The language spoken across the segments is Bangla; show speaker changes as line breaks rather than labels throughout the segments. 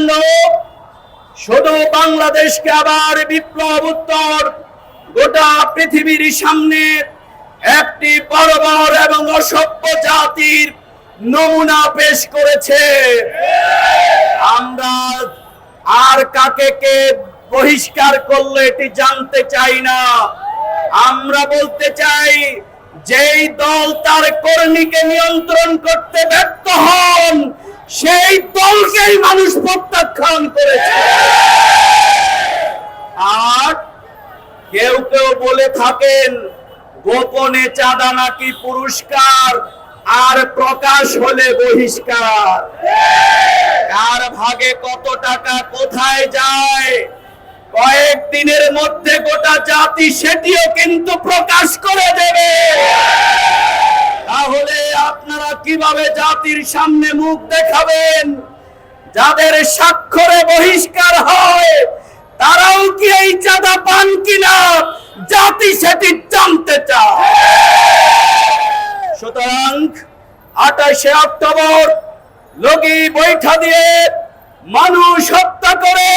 জন্য শুধু বাংলাদেশকে আবার বিপ্লব উত্তর গোটা পৃথিবীর সামনে একটি বর্বর এবং অসভ্য জাতির নমুনা পেশ করেছে। আমরা আর কাকে কে বহিষ্কার করলে এটি জানতে চাই না। আমরা বলতে চাই, যেই দল তার কর্মীকে নিয়ন্ত্রণ করতে ব্যর্থ হন, সেই দলকেই মানুষ প্রত্যাখ্যান করেছে। আর কেউ কেউ বলে থাকেন গোপনে চাঁদা নাকি পুরস্কার, আর প্রকাশ হলে বহিষ্কার। কার ভাগে কত টাকা কোথায় যায় কয়েকদিনের মধ্যে গোটা জাতি সেটিও কিন্তু প্রকাশ করে দেবে। তাহলে আপনারা কিভাবে জাতির সামনে মুখ দেখাবেন? যাদের স্বাক্ষরে বহিষ্কার হয় তারাও কি এই চাঁদা পান কিনা জাতি সেটি জানতে চায়। সুতরাং 28শে অক্টোবর লগি বৈঠা দিয়ে মানুষ হত্যা করে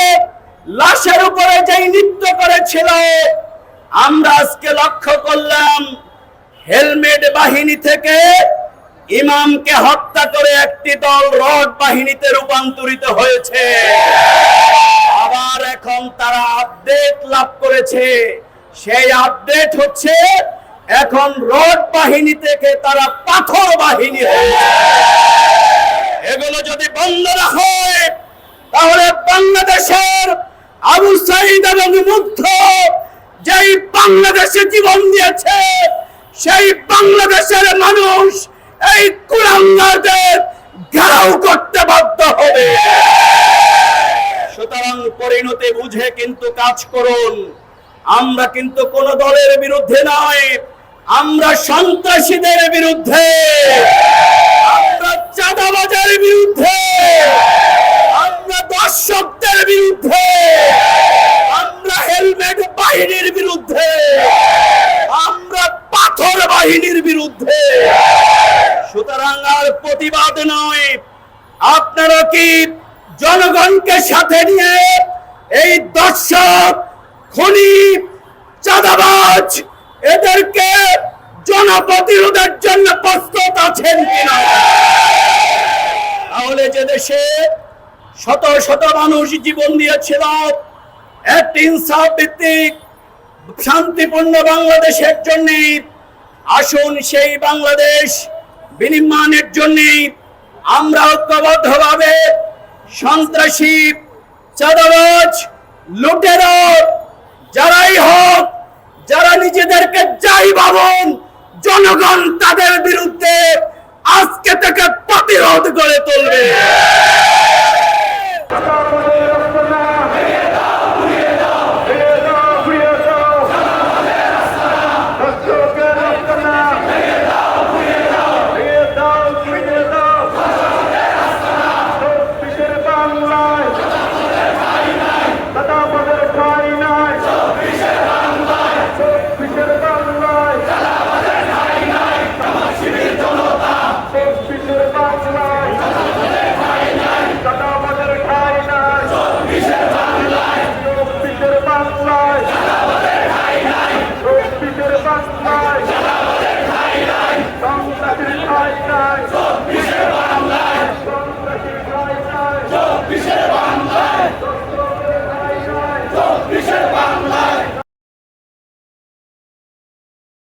লাশের উপরে যেই নৃত্য করেছিল, আমরা আজকে লক্ষ্য করলাম হেলমেট বাহিনী থেকে ইমামকে হত্যা করে একটি দল রড বাহিনীতে রূপান্তরিত হয়েছে। আবার এখন তারা আপডেট লাভ করেছে, সেই আপডেট হচ্ছে এখন রড বাহিনী থেকে তারা পাথর বাহিনী হয়েছে। এগুলো যদি বন্ধ না হয় তাহলে বাংলাদেশের আবু সাঈদ এবং মুগ্ধ যেই বাংলাদেশে জীবন দিয়েছে, সেই বাংলাদেশের মানুষ এই কুলাঙ্গারদের ঘেরাও করতে বাধ্য হবে। সুতরাং পরিণতি বুঝে কিন্তু কাজ করুন। আমরা কিন্তু কোন দলের বিরুদ্ধে নয়, আমরা সন্ত্রাসীদের বিরুদ্ধে, আমরা চাঁদাবাজের বিরুদ্ধে, আমরা দর্শকদের বিরুদ্ধে, আমরা হেলমেট বাহিনীর বিরুদ্ধে, আমরা পাথর বাহিনীর বিরুদ্ধে। সুতরাং আর প্রতিবাদ নয়, আপনারা কি জনগণকে সাথে নিয়ে এই দর্শক, খুনি, চাঁদাবাজ এদেরকে জনপ্রতিরোধের জন্য প্রস্তুত আছেন কিনা? তাহলে যে দেশে শত শত মানুষ জীবন দিয়েছিল একটি ইনসাফ ভিত্তিক শান্তিপূর্ণ বাংলাদেশের জন্য, আসুন সেই বাংলাদেশ বিনির্মাণের জন্য আমরা ঐক্যবদ্ধভাবে সন্ত্রাসী, চাঁদাবাজ, লুটেরা যারাই হোক, যারা নিজেদেরকে যাই ভাবুন, জনগণ তাদের বিরুদ্ধে আজকে থেকে প্রতিরোধ গড়ে তুলবে।